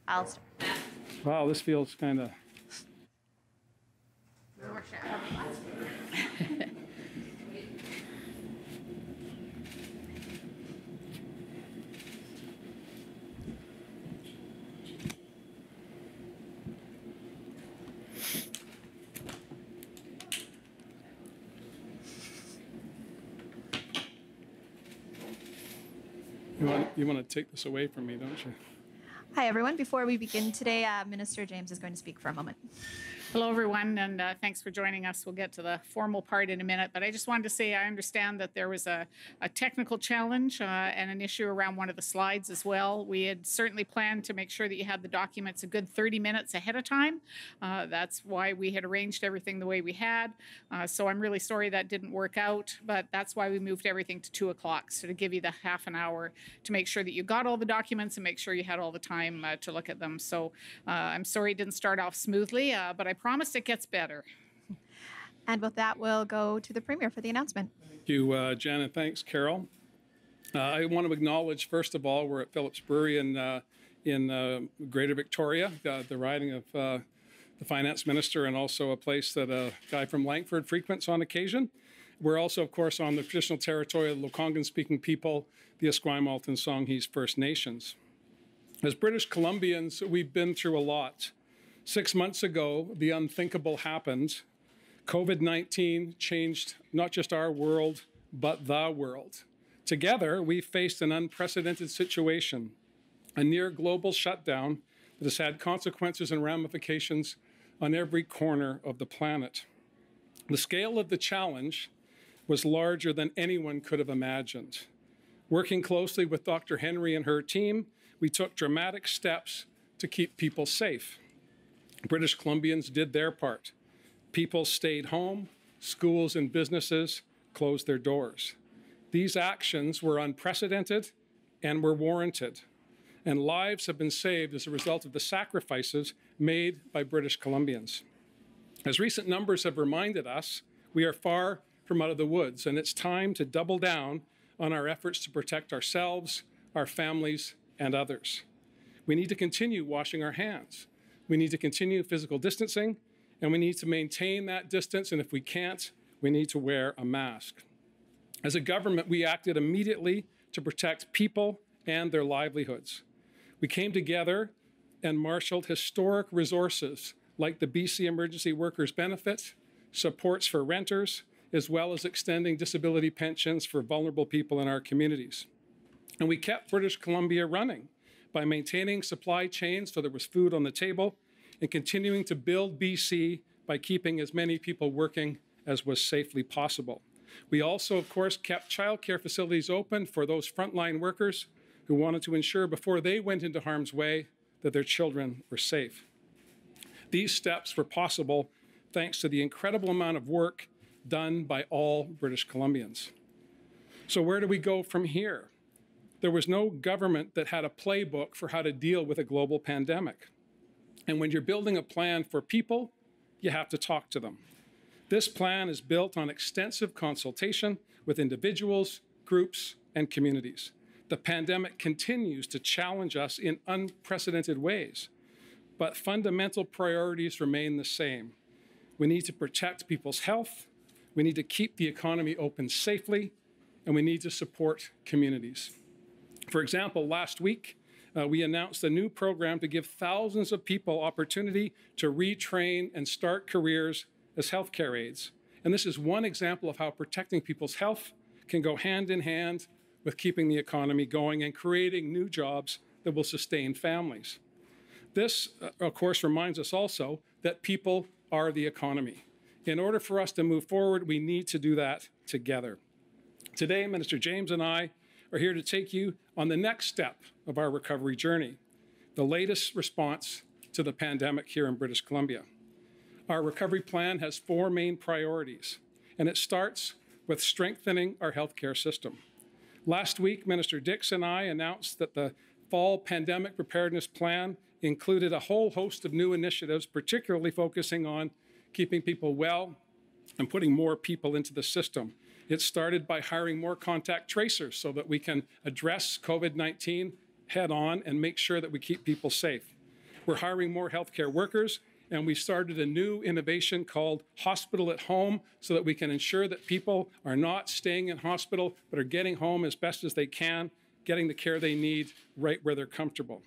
I'll start. Wow, this feels kind of... You want to take this away from me, don't you? Hi, everyone. Before we begin today, Minister James is going to speak for a moment. Hello, everyone, and thanks for joining us. We'll get to the formal part in a minute, but I just wanted to say I understand that there was a technical challenge and an issue around one of the slides as well. We had certainly planned to make sure that you had the documents a good 30 minutes ahead of time. That's why we had arranged everything the way we had. So I'm really sorry that didn't work out, but that's why we moved everything to 2 o'clock, so to give you the half an hour to make sure that you got all the documents and make sure you had all the time to look at them. So I'm sorry it didn't start off smoothly, but I promise it gets better. And with that, we'll go to the Premier for the announcement. Thank you, Jen, and thanks, Carol. I want to acknowledge, first of all, we're at Phillips Brewery in Greater Victoria, the riding of the Finance Minister, and also a place that a guy from Langford frequents on occasion. We're also, of course, on the traditional territory of the Lekwungen-speaking people, the Esquimalt and Songhees First Nations. As British Columbians, we've been through a lot. 6 months ago, the unthinkable happened. COVID-19 changed not just our world, but the world. Together, we faced an unprecedented situation, a near global shutdown that has had consequences and ramifications on every corner of the planet. The scale of the challenge was larger than anyone could have imagined. Working closely with Dr. Henry and her team, we took dramatic steps to keep people safe. British Columbians did their part. People stayed home, schools and businesses closed their doors. These actions were unprecedented and were warranted, and lives have been saved as a result of the sacrifices made by British Columbians. As recent numbers have reminded us, we are far from out of the woods, and it's time to double down on our efforts to protect ourselves, our families, and others. We need to continue washing our hands. We need to continue physical distancing, and we need to maintain that distance, and if we can't, we need to wear a mask. As a government, we acted immediately to protect people and their livelihoods. We came together and marshaled historic resources like the BC Emergency Workers Benefit, supports for renters, as well as extending disability pensions for vulnerable people in our communities. And we kept British Columbia running by maintaining supply chains so there was food on the table and continuing to build BC by keeping as many people working as was safely possible. We also, of course, kept childcare facilities open for those frontline workers who wanted to ensure before they went into harm's way that their children were safe. These steps were possible thanks to the incredible amount of work done by all British Columbians. So where do we go from here? There was no government that had a playbook for how to deal with a global pandemic. And when you're building a plan for people, you have to talk to them. This plan is built on extensive consultation with individuals, groups, and communities. The pandemic continues to challenge us in unprecedented ways, but fundamental priorities remain the same. We need to protect people's health, we need to keep the economy open safely, and we need to support communities. For example, last week, we announced a new program to give thousands of people opportunity to retrain and start careers as healthcare aides. And this is one example of how protecting people's health can go hand in hand with keeping the economy going and creating new jobs that will sustain families. This, of course, reminds us also that people are the economy. In order for us to move forward, we need to do that together. Today, Minister James and I are here to take you on the next step of our recovery journey, the latest response to the pandemic here in British Columbia. Our recovery plan has 4 main priorities, and it starts with strengthening our healthcare system. Last week, Minister Dix and I announced that the fall pandemic preparedness plan included a whole host of new initiatives, particularly focusing on keeping people well and putting more people into the system. It started by hiring more contact tracers so that we can address COVID-19 head on and make sure that we keep people safe. We're hiring more healthcare workers, and we started a new innovation called Hospital at Home so that we can ensure that people are not staying in hospital, but are getting home as best as they can, getting the care they need right where they're comfortable.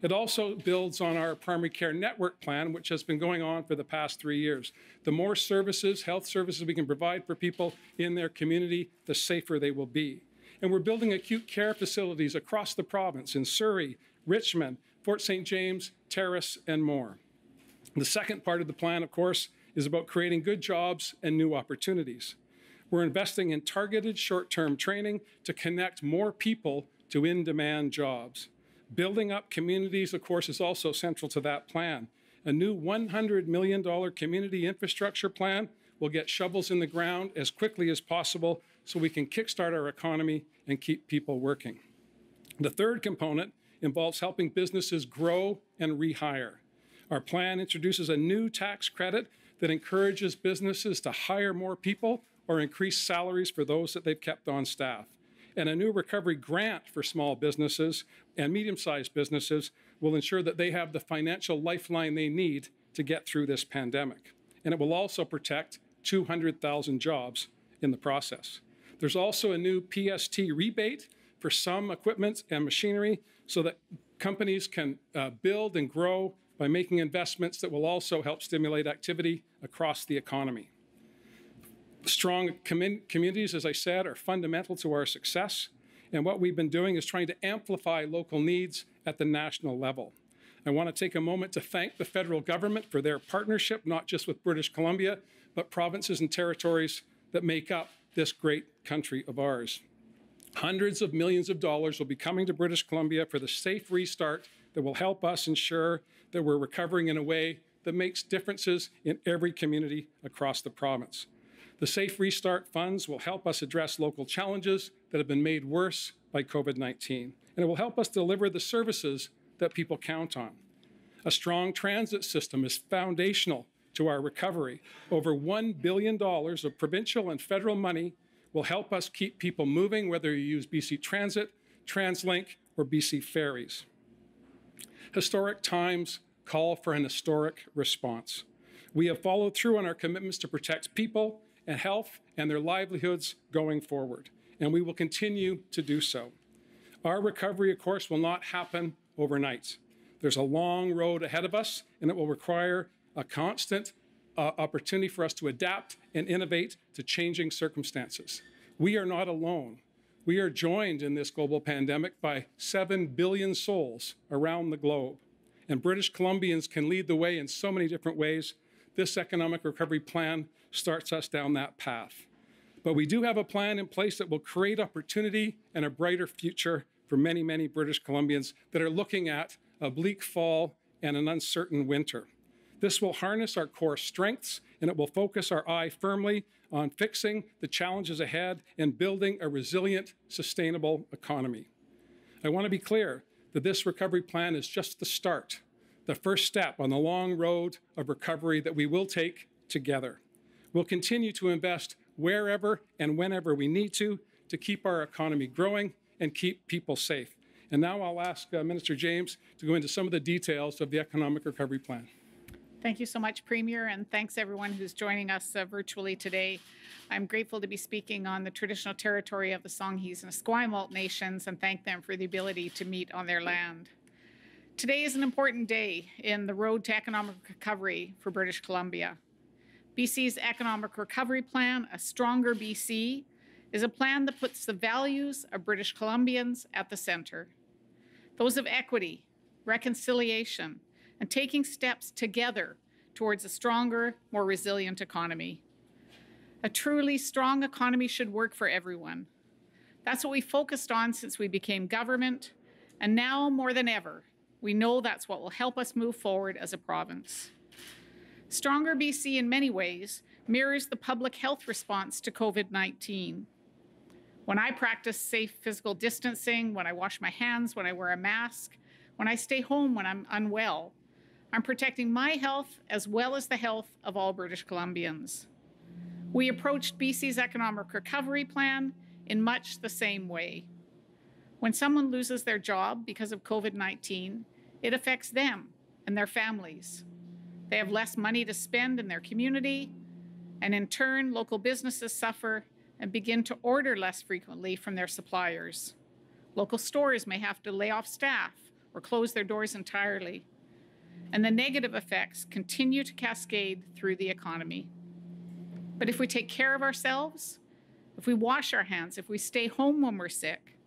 It also builds on our primary care network plan, which has been going on for the past 3 years. The more services, health services we can provide for people in their community, the safer they will be. And we're building acute care facilities across the province in Surrey, Richmond, Fort St. James, Terrace, and more. The second part of the plan, of course, is about creating good jobs and new opportunities. We're investing in targeted short-term training to connect more people to in-demand jobs. Building up communities, of course, is also central to that plan. A new $100 million community infrastructure plan will get shovels in the ground as quickly as possible so we can kickstart our economy and keep people working. The third component involves helping businesses grow and rehire. Our plan introduces a new tax credit that encourages businesses to hire more people or increase salaries for those that they've kept on staff. And a new recovery grant for small businesses and medium-sized businesses will ensure that they have the financial lifeline they need to get through this pandemic. And it will also protect 200,000 jobs in the process. There's also a new PST rebate for some equipment and machinery so that companies can build and grow by making investments that will also help stimulate activity across the economy. Strong communities, as I said, are fundamental to our success, and what we've been doing is trying to amplify local needs at the national level. I want to take a moment to thank the federal government for their partnership, not just with British Columbia, but provinces and territories that make up this great country of ours. Hundreds of millions of dollars will be coming to British Columbia for the safe restart that will help us ensure that we're recovering in a way that makes differences in every community across the province. The Safe Restart funds will help us address local challenges that have been made worse by COVID-19, and it will help us deliver the services that people count on. A strong transit system is foundational to our recovery. Over $1 billion of provincial and federal money will help us keep people moving, whether you use BC Transit, TransLink, or BC Ferries. Historic times call for an historic response. We have followed through on our commitments to protect people and health and their livelihoods going forward, and we will continue to do so. Our recovery, of course, will not happen overnight. There's a long road ahead of us, and it will require a constant opportunity for us to adapt and innovate to changing circumstances. We are not alone. We are joined in this global pandemic by 7 billion souls around the globe. And British Columbians can lead the way in so many different ways. This economic recovery plan starts us down that path. But we do have a plan in place that will create opportunity and a brighter future for many, many British Columbians that are looking at a bleak fall and an uncertain winter. This will harness our core strengths, and it will focus our eye firmly on fixing the challenges ahead and building a resilient, sustainable economy. I want to be clear that this recovery plan is just the start, the first step on the long road of recovery that we will take together. We'll continue to invest wherever and whenever we need to keep our economy growing and keep people safe. And now I'll ask Minister James to go into some of the details of the economic recovery plan. Thank you so much, Premier, and thanks everyone who's joining us virtually today. I'm grateful to be speaking on the traditional territory of the Songhees and Esquimalt nations and thank them for the ability to meet on their land. Today is an important day in the road to economic recovery for British Columbia. BC's Economic Recovery Plan, A Stronger BC, is a plan that puts the values of British Columbians at the centre. Those of equity, reconciliation, and taking steps together towards a stronger, more resilient economy. A truly strong economy should work for everyone. That's what we focused on since we became government, and now more than ever, we know that's what will help us move forward as a province. Stronger BC in many ways mirrors the public health response to COVID-19. When I practice safe physical distancing, when I wash my hands, when I wear a mask, when I stay home when I'm unwell, I'm protecting my health as well as the health of all British Columbians. We approached BC's Economic Recovery Plan in much the same way. When someone loses their job because of COVID-19, it affects them and their families. They have less money to spend in their community, and in turn, local businesses suffer and begin to order less frequently from their suppliers. Local stores may have to lay off staff or close their doors entirely. And the negative effects continue to cascade through the economy. But if we take care of ourselves, if we wash our hands, if we stay home when we're sick,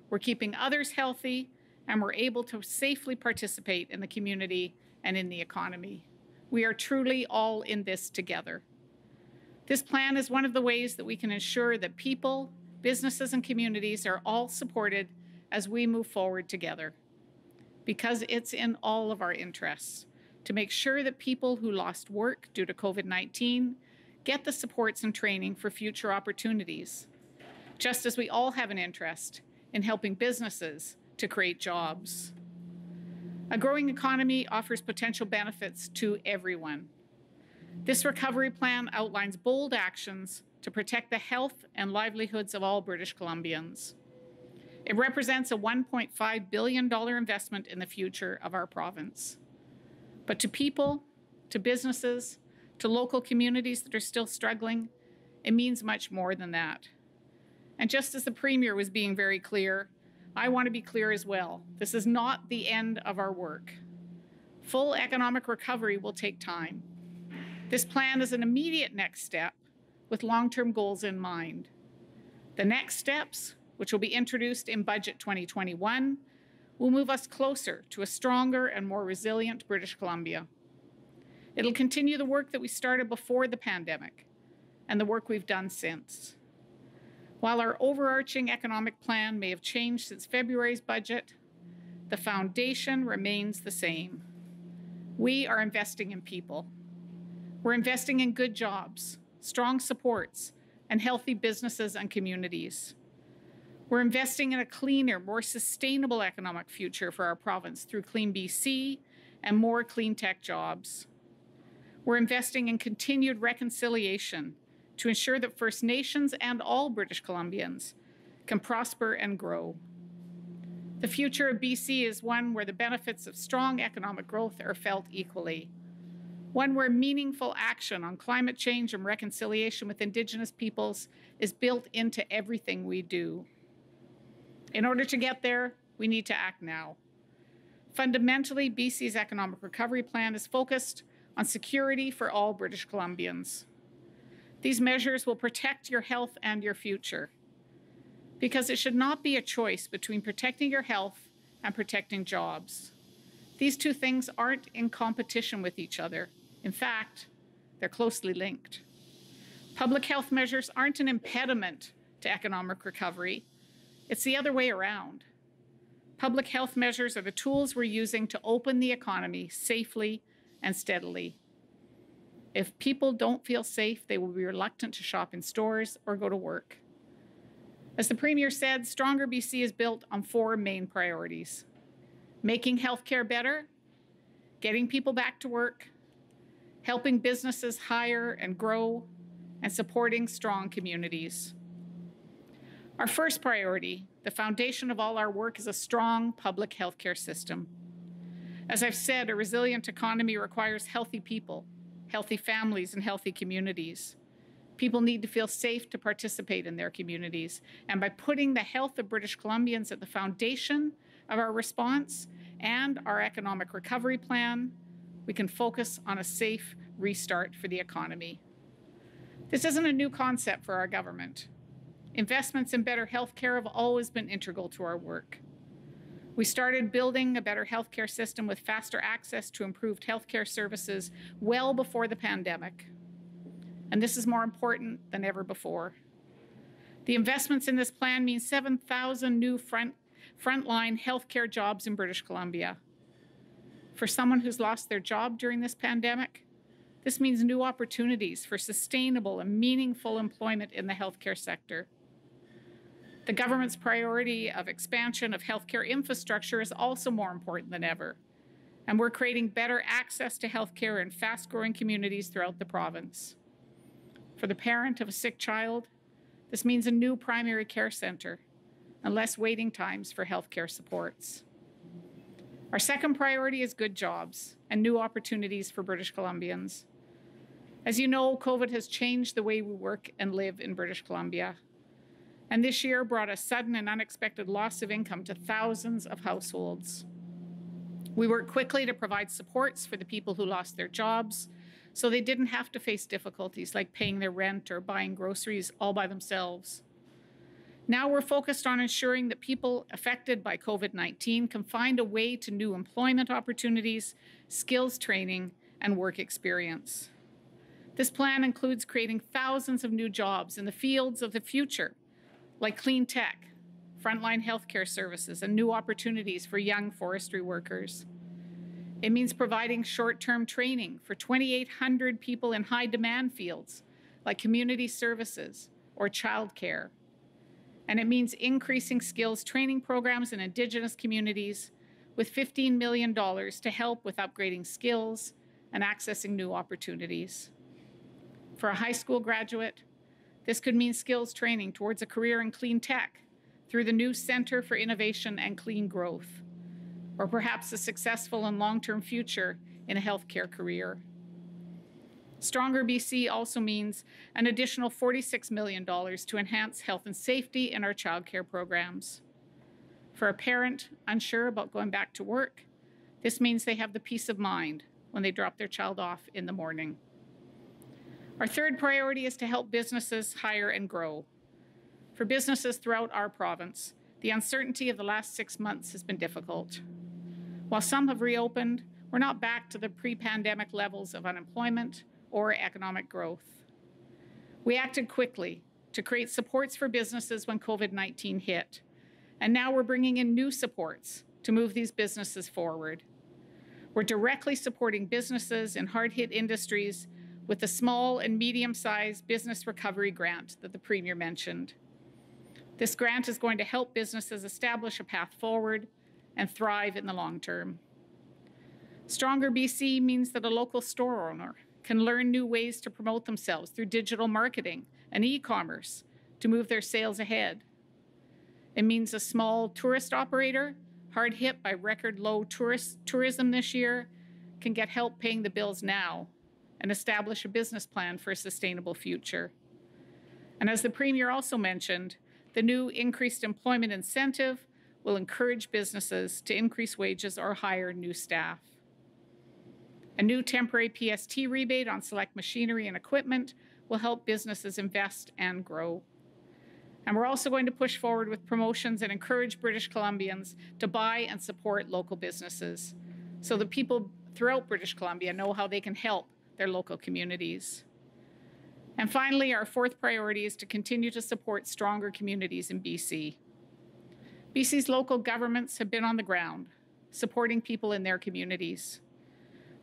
we're keeping others healthy, and we're able to safely participate in the community and in the economy. We are truly all in this together. This plan is one of the ways that we can ensure that people, businesses, and communities are all supported as we move forward together, because it's in all of our interests to make sure that people who lost work due to COVID-19 get the supports and training for future opportunities, just as we all have an interest in helping businesses to create jobs. A growing economy offers potential benefits to everyone. This recovery plan outlines bold actions to protect the health and livelihoods of all British Columbians. It represents a $1.5 billion investment in the future of our province. But to people, to businesses, to local communities that are still struggling, it means much more than that. And just as the Premier was being very clear, I want to be clear as well. This is not the end of our work. Full economic recovery will take time. This plan is an immediate next step with long-term goals in mind. The next steps, which will be introduced in Budget 2021, will move us closer to a stronger and more resilient British Columbia. It'll continue the work that we started before the pandemic and the work we've done since. While our overarching economic plan may have changed since February's budget, the foundation remains the same. We are investing in people. We're investing in good jobs, strong supports, and healthy businesses and communities. We're investing in a cleaner, more sustainable economic future for our province through Clean BC and more clean tech jobs. We're investing in continued reconciliation to ensure that First Nations and all British Columbians can prosper and grow. The future of BC is one where the benefits of strong economic growth are felt equally, one where meaningful action on climate change and reconciliation with Indigenous peoples is built into everything we do. In order to get there, we need to act now. Fundamentally, BC's economic recovery plan is focused on security for all British Columbians. These measures will protect your health and your future, because it should not be a choice between protecting your health and protecting jobs. These two things aren't in competition with each other. In fact, they're closely linked. Public health measures aren't an impediment to economic recovery. It's the other way around. Public health measures are the tools we're using to open the economy safely and steadily. If people don't feel safe, they will be reluctant to shop in stores or go to work. As the Premier said, Stronger BC is built on four main priorities: making healthcare better, getting people back to work, helping businesses hire and grow, and supporting strong communities. Our first priority, the foundation of all our work, is a strong public healthcare system. As I've said, a resilient economy requires healthy people, healthy families, and healthy communities. People need to feel safe to participate in their communities. And by putting the health of British Columbians at the foundation of our response and our economic recovery plan, we can focus on a safe restart for the economy. This isn't a new concept for our government. Investments in better healthcare have always been integral to our work. We started building a better healthcare system with faster access to improved healthcare services well before the pandemic. And this is more important than ever before. The investments in this plan mean 7,000 new frontline healthcare jobs in British Columbia. For someone who's lost their job during this pandemic, this means new opportunities for sustainable and meaningful employment in the healthcare sector. The government's priority of expansion of healthcare infrastructure is also more important than ever, and we're creating better access to healthcare in fast-growing communities throughout the province. For the parent of a sick child, this means a new primary care centre and less waiting times for healthcare supports. Our second priority is good jobs and new opportunities for British Columbians. As you know, COVID has changed the way we work and live in British Columbia. And this year brought a sudden and unexpected loss of income to thousands of households. We worked quickly to provide supports for the people who lost their jobs, so they didn't have to face difficulties like paying their rent or buying groceries all by themselves. Now we're focused on ensuring that people affected by COVID-19 can find a way to new employment opportunities, skills training, and work experience. This plan includes creating thousands of new jobs in the fields of the future, like clean tech, frontline healthcare services, and new opportunities for young forestry workers. It means providing short-term training for 2,800 people in high-demand fields, like community services or childcare. And it means increasing skills training programs in Indigenous communities with $15 million to help with upgrading skills and accessing new opportunities. For a high school graduate, this could mean skills training towards a career in clean tech through the new Centre for Innovation and Clean Growth, or perhaps a successful and long-term future in a healthcare career. Stronger BC also means an additional $46 million to enhance health and safety in our childcare programs. For a parent unsure about going back to work, this means they have the peace of mind when they drop their child off in the morning. Our third priority is to help businesses hire and grow. For businesses throughout our province, the uncertainty of the last 6 months has been difficult. While some have reopened, we're not back to the pre-pandemic levels of unemployment or economic growth. We acted quickly to create supports for businesses when COVID-19 hit, and now we're bringing in new supports to move these businesses forward. We're directly supporting businesses in hard-hit industries with the small and medium-sized business recovery grant that the Premier mentioned. This grant is going to help businesses establish a path forward and thrive in the long term. Stronger BC means that a local store owner can learn new ways to promote themselves through digital marketing and e-commerce to move their sales ahead. It means a small tourist operator, hard hit by record low tourism this year, can get help paying the bills now and establish a business plan for a sustainable future. And as the Premier also mentioned, the new increased employment incentive will encourage businesses to increase wages or hire new staff. A new temporary PST rebate on select machinery and equipment will help businesses invest and grow. And we're also going to push forward with promotions and encourage British Columbians to buy and support local businesses so that people throughout British Columbia know how they can help their local communities. And finally, our fourth priority is to continue to support stronger communities in BC. BC's local governments have been on the ground, supporting people in their communities.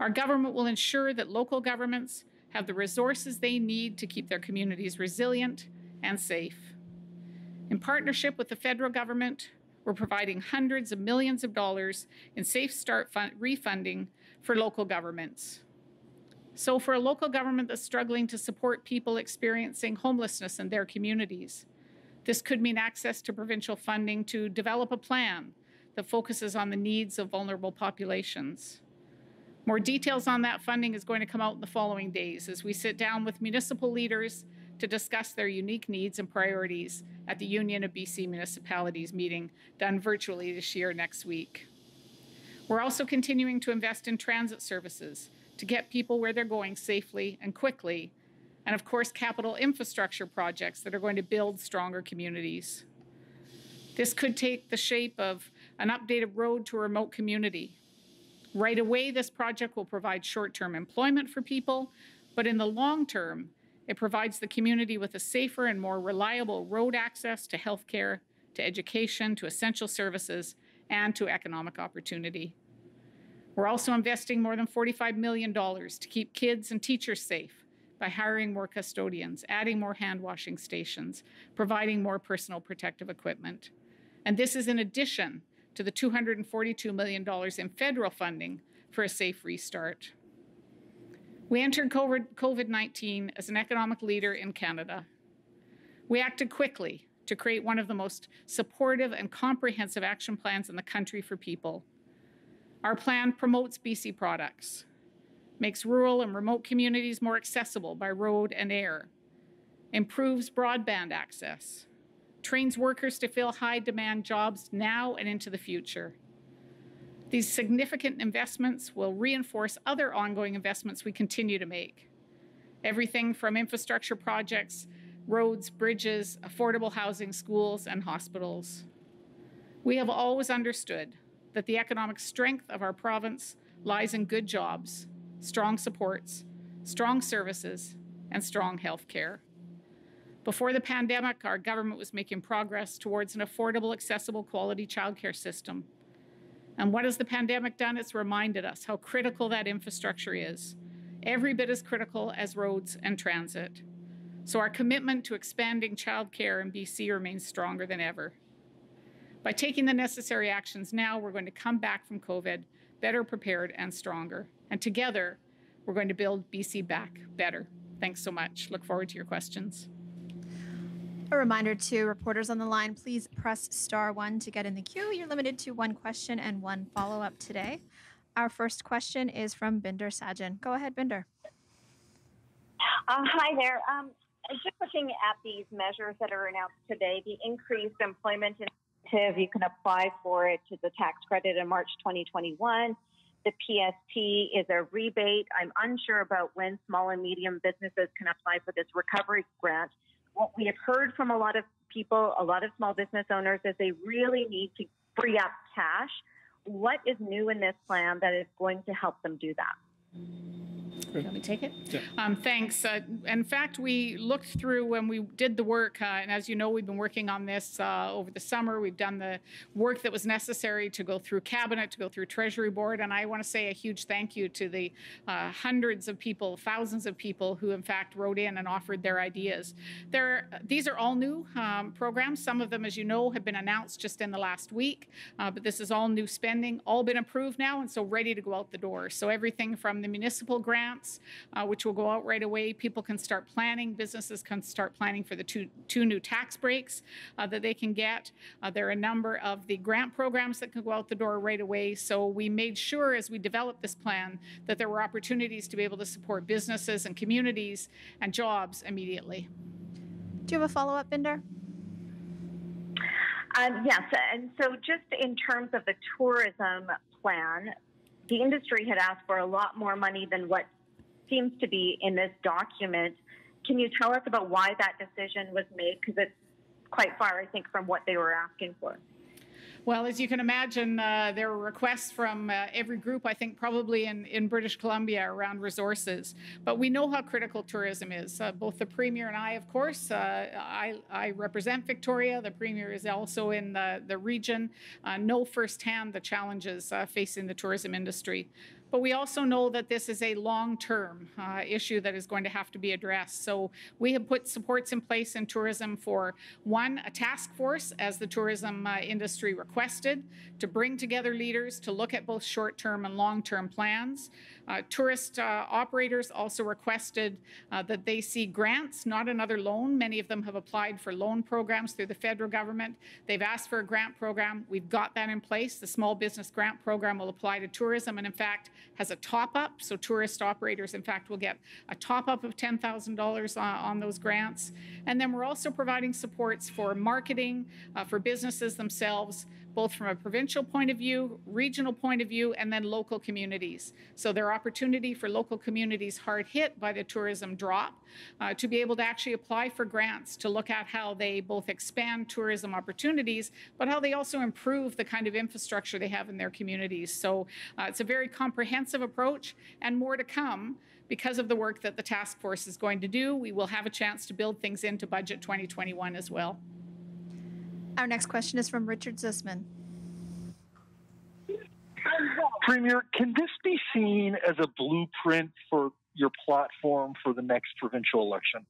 Our government will ensure that local governments have the resources they need to keep their communities resilient and safe. In partnership with the federal government, we're providing hundreds of millions of dollars in Safe Start refunding for local governments. So for a local government that's struggling to support people experiencing homelessness in their communities, this could mean access to provincial funding to develop a plan that focuses on the needs of vulnerable populations. More details on that funding is going to come out in the following days as we sit down with municipal leaders to discuss their unique needs and priorities at the Union of BC Municipalities meeting done virtually this year next week. We're also continuing to invest in transit services to get people where they're going safely and quickly, and of course, capital infrastructure projects that are going to build stronger communities. This could take the shape of an updated road to a remote community. Right away, this project will provide short-term employment for people, but in the long term, it provides the community with a safer and more reliable road access to healthcare, to education, to essential services, and to economic opportunity. We're also investing more than $45 million to keep kids and teachers safe by hiring more custodians, adding more hand-washing stations, providing more personal protective equipment. And this is in addition to the $242 million in federal funding for a safe restart. We entered COVID-19 as an economic leader in Canada. We acted quickly to create one of the most supportive and comprehensive action plans in the country for people. Our plan promotes BC products, makes rural and remote communities more accessible by road and air, improves broadband access, trains workers to fill high-demand jobs now and into the future. These significant investments will reinforce other ongoing investments we continue to make. Everything from infrastructure projects, roads, bridges, affordable housing, schools, and hospitals. We have always understood that the economic strength of our province lies in good jobs, strong supports, strong services, and strong health care. Before the pandemic, our government was making progress towards an affordable, accessible, quality childcare system. And what has the pandemic done? It's reminded us how critical that infrastructure is, every bit as critical as roads and transit. So our commitment to expanding childcare in BC remains stronger than ever. By taking the necessary actions now, we're going to come back from COVID better prepared and stronger. And together, we're going to build BC back better. Thanks so much. Look forward to your questions. A reminder to reporters on the line, please press *1 to get in the queue. You're limited to one question and one follow-up today. Our first question is from Binder Sajan. Go ahead, Binder. Hi there. Just looking at these measures that are announced today, the increased employment incentive, you can apply for it to the tax credit in March 2021. The PST is a rebate. I'm unsure about when small and medium businesses can apply for this recovery grant. What we have heard from a lot of people, a lot of small business owners, is they really need to free up cash. What is new in this plan that is going to help them do that? Let me take it. Yeah. Thanks. In fact, we looked through when we did the work, and as you know, we've been working on this over the summer. We've done the work that was necessary to go through Cabinet, to go through Treasury Board, and I want to say a huge thank you to the hundreds of people, thousands of people who, in fact, wrote in and offered their ideas. These are all new programs. Some of them, as you know, have been announced just in the last week, but this is all new spending, all been approved now, and so ready to go out the door. So everything from the municipal grants, which will go out right away. People can start planning. Businesses can start planning for the two new tax breaks that they can get. There are a number of the grant programs that can go out the door right away. So we made sure as we developed this plan that there were opportunities to be able to support businesses and communities and jobs immediately. Do you have a follow-up, Binder? Yes, and so just in terms of the tourism plan, the industry had asked for a lot more money than what seems to be in this document. Can you tell us about why that decision was made? Because it's quite far, I think, from what they were asking for. Well, as you can imagine, there were requests from every group, I think probably in British Columbia, around resources. But we know how critical tourism is. Both the Premier and I, of course, I represent Victoria. The Premier is also in the region, know firsthand the challenges facing the tourism industry. But we also know that this is a long-term issue that is going to have to be addressed. So we have put supports in place in tourism for, one, a task force, as the tourism industry requested, to bring together leaders to look at both short-term and long-term plans. Tourist operators also requested that they see grants, not another loan. Many of them have applied for loan programs through the federal government. They've asked for a grant program. We've got that in place. The small business grant program will apply to tourism and, in fact, has a top-up. So tourist operators, in fact, will get a top-up of $10,000 on those grants. And then we're also providing supports for marketing, for businesses themselves, both from a provincial point of view, regional point of view, and then local communities. So there are opportunity for local communities hard hit by the tourism drop to be able to actually apply for grants to look at how they both expand tourism opportunities, but how they also improve the kind of infrastructure they have in their communities. So it's a very comprehensive approach, and more to come because of the work that the task force is going to do. We will have a chance to build things into Budget 2021 as well. Our next question is from Richard Zussman. Premier, can this be seen as a blueprint for your platform for the next provincial election?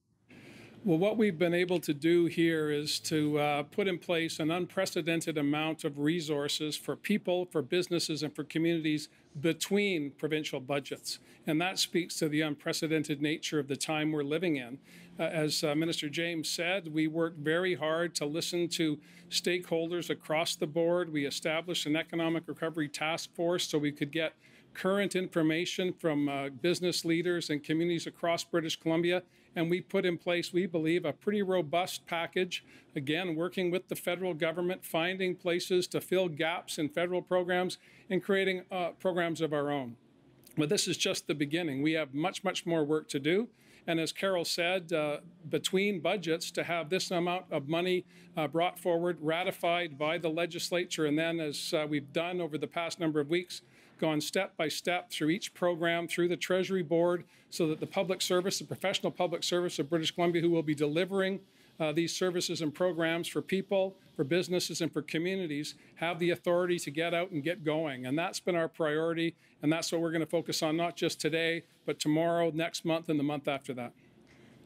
Well, what we've been able to do here is to put in place an unprecedented amount of resources for people, for businesses, and for communities between provincial budgets. And that speaks to the unprecedented nature of the time we're living in. As Minister James said, we worked very hard to listen to stakeholders across the board. We established an economic recovery task force so we could get current information from business leaders and communities across British Columbia. And we put in place, we believe, a pretty robust package, again, working with the federal government, finding places to fill gaps in federal programs and creating programs of our own. But this is just the beginning. We have much, much more work to do. And as Carole said, between budgets, to have this amount of money brought forward, ratified by the legislature, and then, as we've done over the past number of weeks, gone step by step through each program, through the Treasury Board, so that the public service, the professional public service of British Columbia, who will be delivering these services and programs for people, for businesses, and for communities, have the authority to get out and get going. And that's been our priority, and that's what we're going to focus on, not just today, but tomorrow, next month, and the month after that.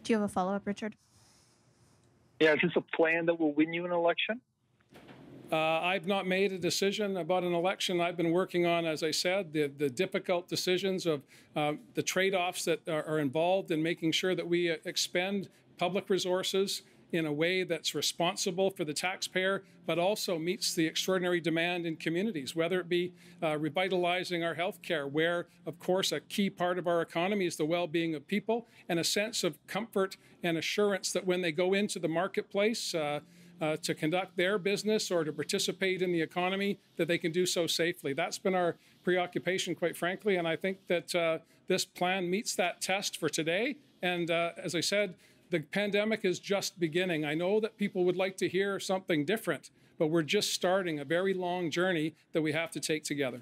Do you have a follow-up, Richard? Yeah, is this a plan that will win you an election? I've not made a decision about an election. I've been working on, as I said, the difficult decisions of the trade-offs that are involved in making sure that we expend public resources in a way that's responsible for the taxpayer, but also meets the extraordinary demand in communities, whether it be revitalizing our health care, where, of course, a key part of our economy is the well-being of people, and a sense of comfort and assurance that when they go into the marketplace to conduct their business or to participate in the economy, that they can do so safely. That's been our preoccupation, quite frankly, and I think that this plan meets that test for today. And as I said, the pandemic is just beginning. I know that people would like to hear something different, but we're just starting a very long journey that we have to take together.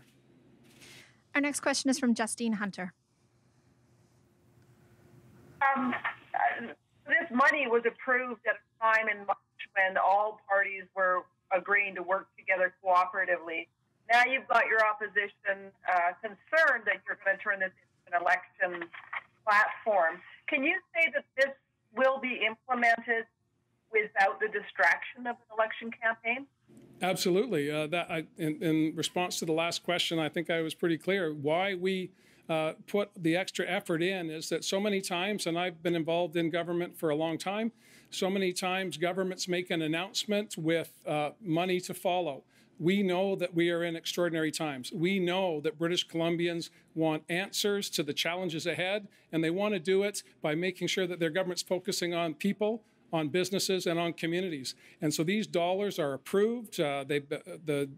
Our next question is from Justine Hunter. This money was approved at a time in March when all parties were agreeing to work together cooperatively. Now you've got your opposition concerned that you're going to turn this into an election platform. Can you say that this will be implemented without the distraction of an election campaign? Absolutely. In response to the last question, I think I was pretty clear. Why we put the extra effort in is that so many times, and I've been involved in government for a long time, so many times governments make an announcement with money to follow. We know that we are in extraordinary times. We know that British Columbians want answers to the challenges ahead, and they want to do it by making sure that their government's focusing on people, on businesses, and on communities. And so these dollars are approved. The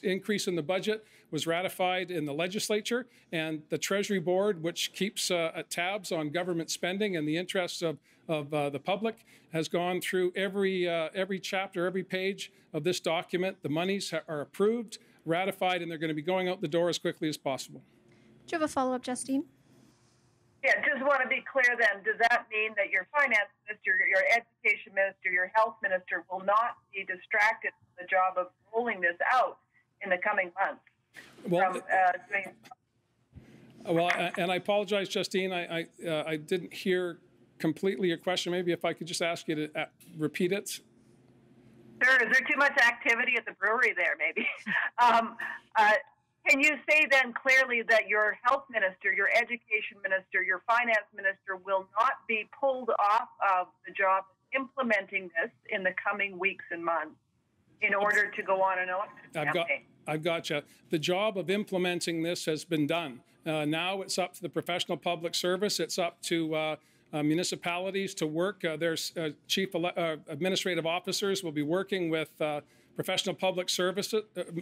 increase in the budget was ratified in the legislature, and the Treasury Board, which keeps tabs on government spending and the interests of the public, has gone through every chapter, every page of this document. The monies are approved, ratified, and they're going to be going out the door as quickly as possible. Do you have a follow-up, Justine? Yeah, just want to be clear then, does that mean that your finance minister, your education minister, your health minister will not be distracted from the job of rolling this out in the coming months? Well, and I apologize, Justine, I didn't hear completely your question. Maybe if I could just ask you to repeat it. Sure. Is there too much activity at the brewery there, maybe? Can you say then clearly that your health minister, your education minister, your finance minister will not be pulled off of the job of implementing this in the coming weeks and months in order to go on an election campaign? I've got you. The job of implementing this has been done. Now it's up to the professional public service. It's up to municipalities to work. There's chief administrative officers will be working with professional public service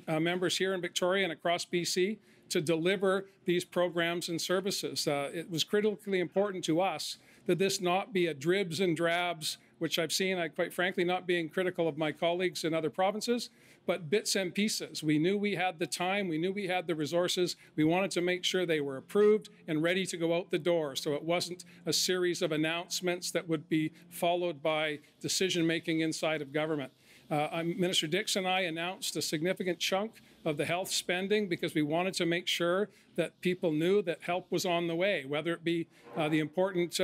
members here in Victoria and across BC to deliver these programs and services. It was critically important to us that this not be a dribs and drabs, which I've seen, quite frankly, not being critical of my colleagues in other provinces, but bits and pieces. We knew we had the time, we knew we had the resources. We wanted to make sure they were approved and ready to go out the door, so it wasn't a series of announcements that would be followed by decision-making inside of government. Minister Dix and I announced a significant chunk of the health spending because we wanted to make sure that people knew that help was on the way, whether it be the important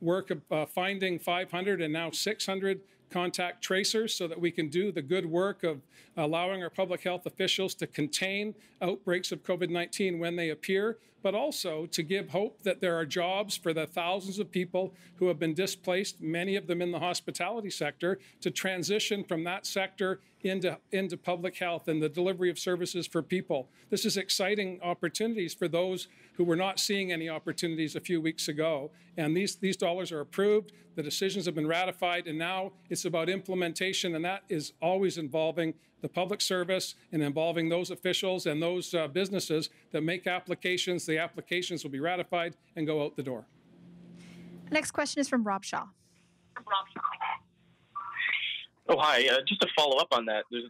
work of finding 500 and now 600 contact tracers so that we can do the good work of allowing our public health officials to contain outbreaks of COVID-19 when they appear, but also to give hope that there are jobs for the thousands of people who have been displaced, many of them in the hospitality sector, to transition from that sector into public health and the delivery of services for people. This is exciting opportunities for those who were not seeing any opportunities a few weeks ago. And these dollars are approved, the decisions have been ratified, and now it's about implementation, and that is always involving the public service and involving those officials and those businesses that make applications. The applications will be ratified and go out the door. Next question is from Rob Shaw. Oh, hi. Just to follow up on that, there's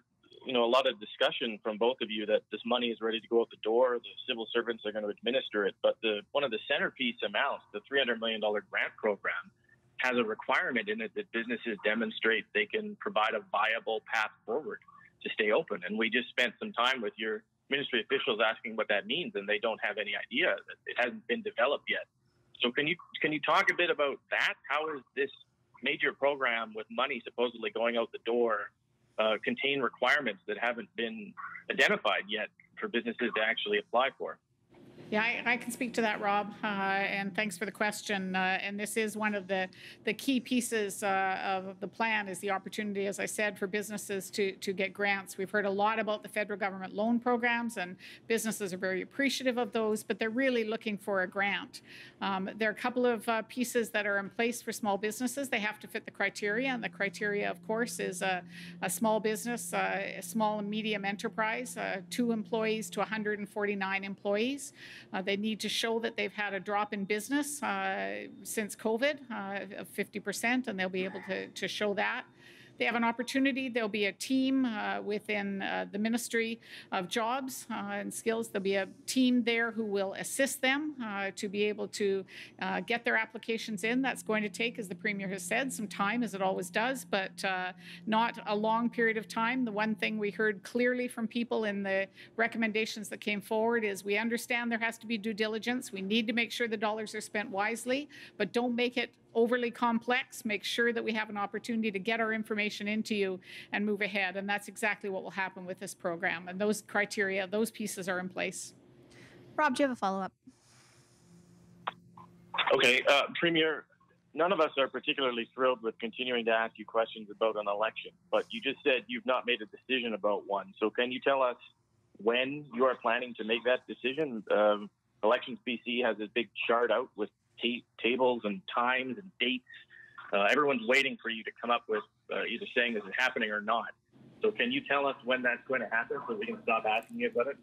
a lot of discussion from both of you that this money is ready to go out the door. The civil servants are going to administer it. But one of the centerpiece amounts, the $300 million grant program, has a requirement in it that businesses demonstrate they can provide a viable path forward to stay open. And we just spent some time with your ministry officials asking what that means, and they don't have any idea. That it hasn't been developed yet. So can you talk a bit about that? How is this major program with money supposedly going out the door contain requirements that haven't been identified yet for businesses to actually apply for? Yeah, I can speak to that, Rob, and thanks for the question. And this is one of the key pieces of the plan is the opportunity, as I said, for businesses to get grants. We've heard a lot about the federal government loan programs, and businesses are very appreciative of those, but they're really looking for a grant. There are a couple of pieces that are in place for small businesses. They have to fit the criteria, and the criteria, of course, is a small business, a small and medium enterprise, 2 employees to 149 employees. They need to show that they've had a drop in business since COVID of 50%, and they'll be able to show that. They have an opportunity. There'll be a team within the Ministry of Jobs and Skills. There'll be a team there who will assist them to be able to get their applications in. That's going to take, as the Premier has said, some time, as it always does, but not a long period of time. The one thing we heard clearly from people in the recommendations that came forward is we understand there has to be due diligence. We need to make sure the dollars are spent wisely, but don't make it overly complex. Make sure that we have an opportunity to get our information into you and move ahead. And that's exactly what will happen with this program. And those criteria, those pieces are in place. Rob, do you have a follow-up? Okay, Premier, none of us are particularly thrilled with continuing to ask you questions about an election, but you just said you've not made a decision about one. So can you tell us when you are planning to make that decision? Elections BC has this big chart out with tables and times and dates. Everyone's waiting for you to come up with either saying this is happening or not. So can you tell us when that's going to happen so we can stop asking you about it?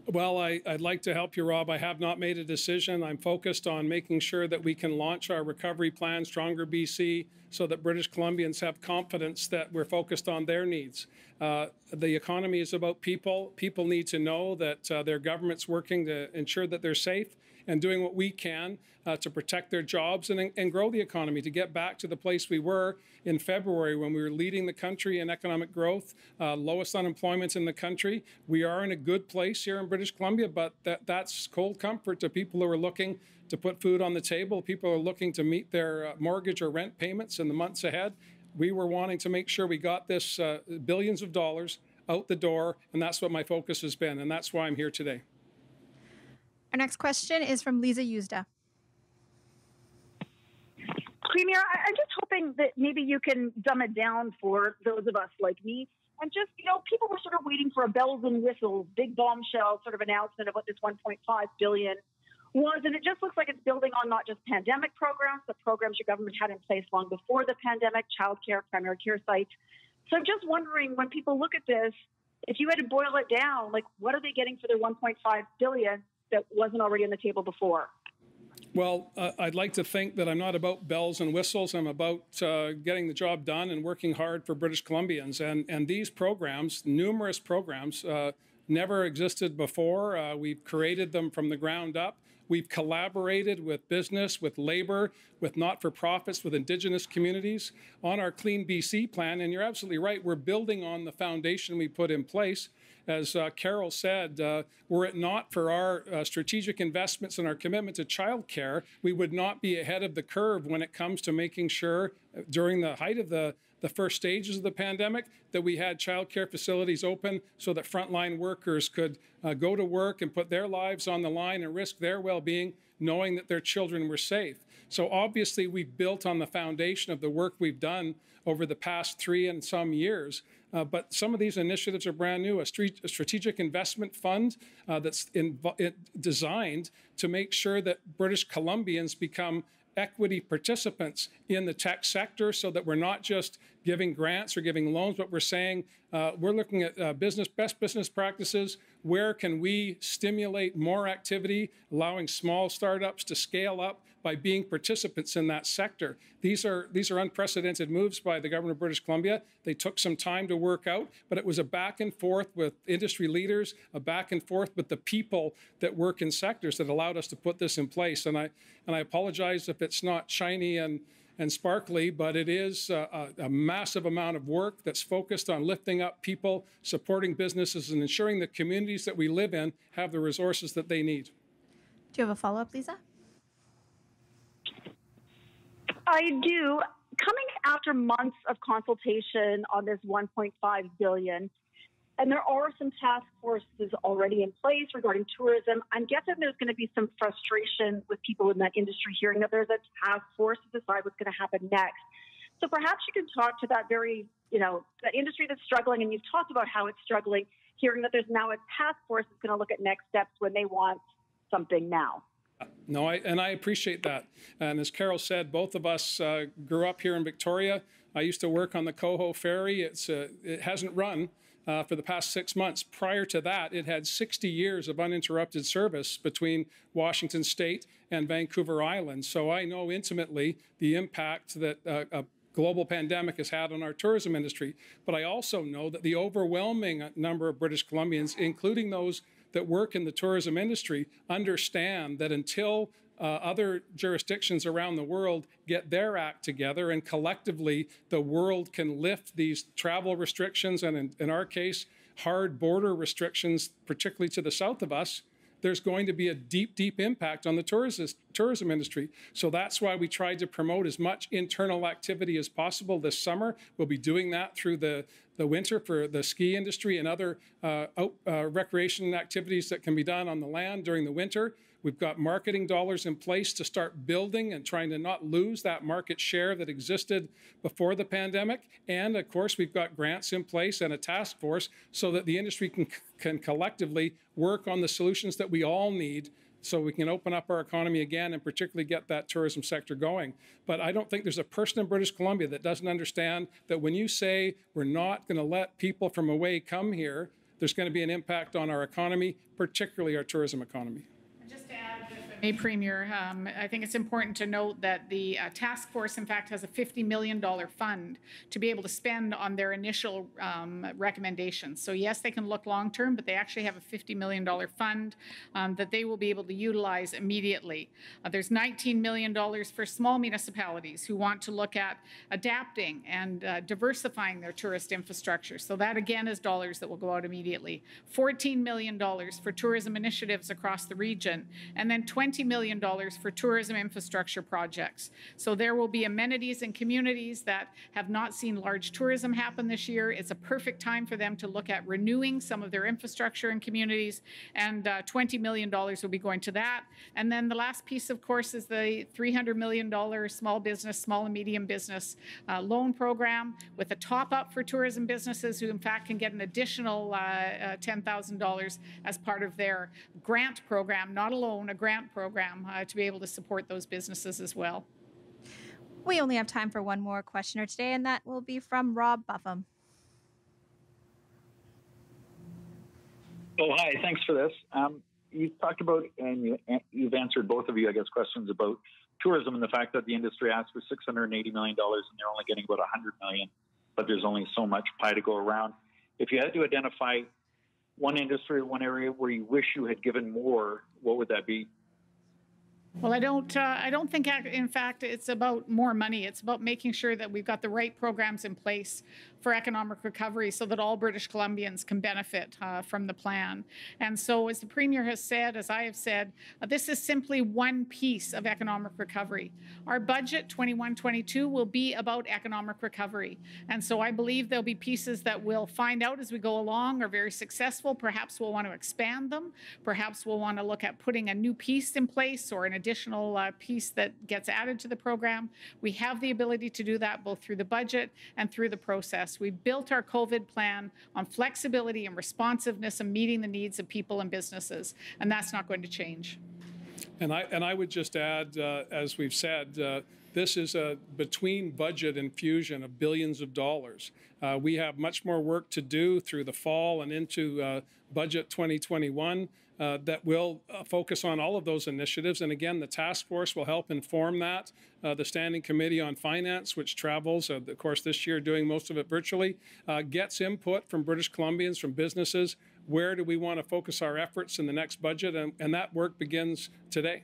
Well, I'd like to help you, Rob. I have not made a decision. I'm focused on making sure that we can launch our recovery plan, Stronger BC, so that British Columbians have confidence that we're focused on their needs. The economy is about people. People need to know that their government's working to ensure that they're safe and doing what we can to protect their jobs and grow the economy, to get back to the place we were in February when we were leading the country in economic growth, lowest unemployment in the country. We are in a good place here in British Columbia, but that's cold comfort to people who are looking to put food on the table. People are looking to meet their mortgage or rent payments in the months ahead. We were wanting to make sure we got this billions of dollars out the door, and that's what my focus has been, and that's why I'm here today. Our next question is from Lisa Yuzda. Premier, I'm just hoping that maybe you can dumb it down for those of us like me. And just, people were sort of waiting for a bells and whistles, big bombshell sort of announcement of what this $1.5 billion was. And it just looks like it's building on not just pandemic programs, but programs your government had in place long before the pandemic, childcare, primary care sites. So I'm just wondering, when people look at this, if you had to boil it down, what are they getting for their $1.5 billion that wasn't already on the table before? Well, I'd like to think that I'm not about bells and whistles. I'm about getting the job done and working hard for British Columbians. And these programs, numerous programs, never existed before. We've created them from the ground up. We've collaborated with business, with labor, with not-for-profits, with Indigenous communities on our Clean BC plan. And you're absolutely right. We're building on the foundation we put in place. as Carole said, were it not for our strategic investments and our commitment to childcare, we would not be ahead of the curve when it comes to making sure during the height of the first stages of the pandemic that we had childcare facilities open so that frontline workers could go to work and put their lives on the line and risk their well-being, knowing that their children were safe. So obviously we've built on the foundation of the work we've done over the past 3 and some years. But some of these initiatives are brand new. A strategic investment fund that's designed to make sure that British Columbians become equity participants in the tech sector so that we're not just giving grants or giving loans, but we're saying we're looking at best business practices. Where can we stimulate more activity, allowing small startups to scale up by being participants in that sector? These are unprecedented moves by the government of British Columbia. They took some time to work out, but it was a back and forth with industry leaders, a back and forth with the people that work in sectors that allowed us to put this in place. And I apologize if it's not shiny and sparkly, but it is a massive amount of work that's focused on lifting up people, supporting businesses, and ensuring the communities that we live in have the resources that they need. Do you have a follow-up, Lisa? I do. Coming after months of consultation on this $1.5 billion, and there are some task forces already in place regarding tourism, I'm guessing there's going to be some frustration with people in that industry hearing that there's a task force to decide what's going to happen next. So perhaps you can talk to that that industry that's struggling, and you've talked about how it's struggling, hearing that there's now a task force that's going to look at next steps when they want something now. No, I appreciate that. And as Carole said, both of us grew up here in Victoria. I used to work on the Coho Ferry. It hasn't run for the past 6 months. Prior to that, it had 60 years of uninterrupted service between Washington State and Vancouver Island. So I know intimately the impact that a global pandemic has had on our tourism industry. But I also know that the overwhelming number of British Columbians, including those that work in the tourism industry, understand that until other jurisdictions around the world get their act together and collectively the world can lift these travel restrictions and, in our case, hard border restrictions, particularly to the south of us, there's going to be a deep, deep impact on the tourism industry. So that's why we tried to promote as much internal activity as possible this summer. We'll be doing that through the winter for the ski industry and other recreation activities that can be done on the land during the winter. We've got marketing dollars in place to start building and trying to not lose that market share that existed before the pandemic. And of course, we've got grants in place and a task force so that the industry can collectively work on the solutions that we all need so we can open up our economy again and particularly get that tourism sector going. But I don't think there's a person in British Columbia that doesn't understand that when you say we're not going to let people from away come here, there's going to be an impact on our economy, particularly our tourism economy. Just to add, Hey, Premier, I think it's important to note that the task force, in fact, has a $50 million fund to be able to spend on their initial recommendations. So yes, they can look long-term, but they actually have a $50 million fund that they will be able to utilize immediately. There's $19 million for small municipalities who want to look at adapting and diversifying their tourist infrastructure. So that, again, is dollars that will go out immediately. $14 million for tourism initiatives across the region, and then $20 million for tourism infrastructure projects. So there will be amenities in communities that have not seen large tourism happen this year. It's a perfect time for them to look at renewing some of their infrastructure in communities, and $20 million will be going to that. And then the last piece, of course, is the $300 million small and medium business loan program with a top-up for tourism businesses who, in fact, can get an additional $10,000 as part of their grant program, not a loan, a grant program to be able to support those businesses as well. We only have time for one more questioner today, and that will be from Rob Buffum. Oh, hi. Thanks for this. You've talked about, and you've answered, both of you, I guess, questions about tourism and the fact that the industry asked for $680 million and they're only getting about $100 million, but there's only so much pie to go around. If you had to identify one industry or one area where you wish you had given more, what would that be? Well, I don't think, in fact, it's about more money. It's about making sure that we've got the right programs in place for economic recovery so that all British Columbians can benefit from the plan. And so, as the Premier has said, as I have said, this is simply one piece of economic recovery. Our budget 21-22 will be about economic recovery. And so I believe there'll be pieces that we'll find out as we go along are very successful. Perhaps we'll want to expand them. Perhaps we'll want to look at putting a new piece in place or an additional piece that gets added to the program. We have the ability to do that both through the budget and through the process. We built our COVID plan on flexibility and responsiveness and meeting the needs of people and businesses, and that's not going to change. And I would just add, as we've said, this is a between budget infusion of billions of dollars. We have much more work to do through the fall and into budget 2021 that will focus on all of those initiatives. And again, the task force will help inform that. The Standing Committee on Finance, which travels, of course, this year doing most of it virtually, gets input from British Columbians, from businesses. Where do we want to focus our efforts in the next budget? And that work begins today.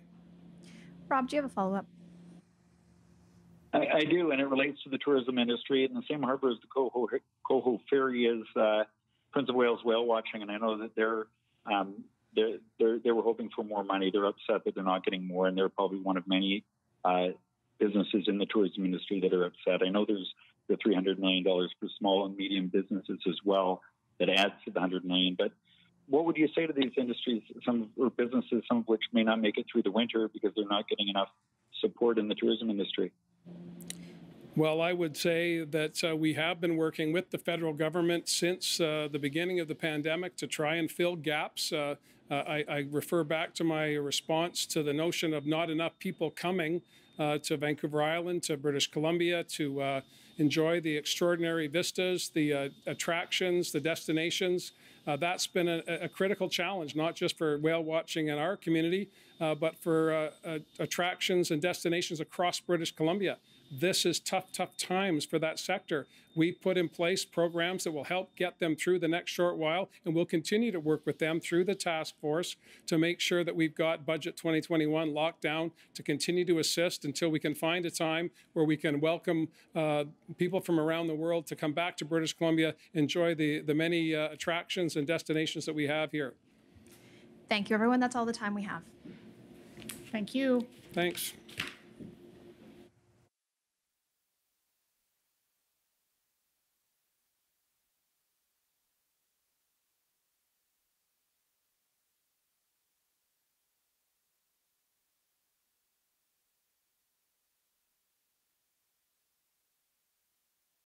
Rob, do you have a follow-up? I do, and it relates to the tourism industry. In the same harbour as the Coho Ferry is Prince of Wales whale watching, and I know that they were hoping for more money. They're upset that they're not getting more, and they're probably one of many businesses in the tourism industry that are upset. I know there's the $300 million for small and medium businesses as well that adds to the $100 million. But what would you say to these industries, or businesses, some of which may not make it through the winter because they're not getting enough support in the tourism industry? Well, I would say that we have been working with the federal government since the beginning of the pandemic to try and fill gaps. I refer back to my response to the notion of not enough people coming to Vancouver Island, to British Columbia, to enjoy the extraordinary vistas, the attractions, the destinations. That's been a critical challenge, not just for whale watching in our community, but for attractions and destinations across British Columbia. This is tough times for that sector. We put in place programs that will help get them through the next short while, and we'll continue to work with them through the task force to make sure that we've got Budget 2021 locked down to continue to assist until we can find a time where we can welcome people from around the world to come back to British Columbia, enjoy the many attractions and destinations that we have here. Thank you, everyone. That's all the time we have. Thank you. Thanks.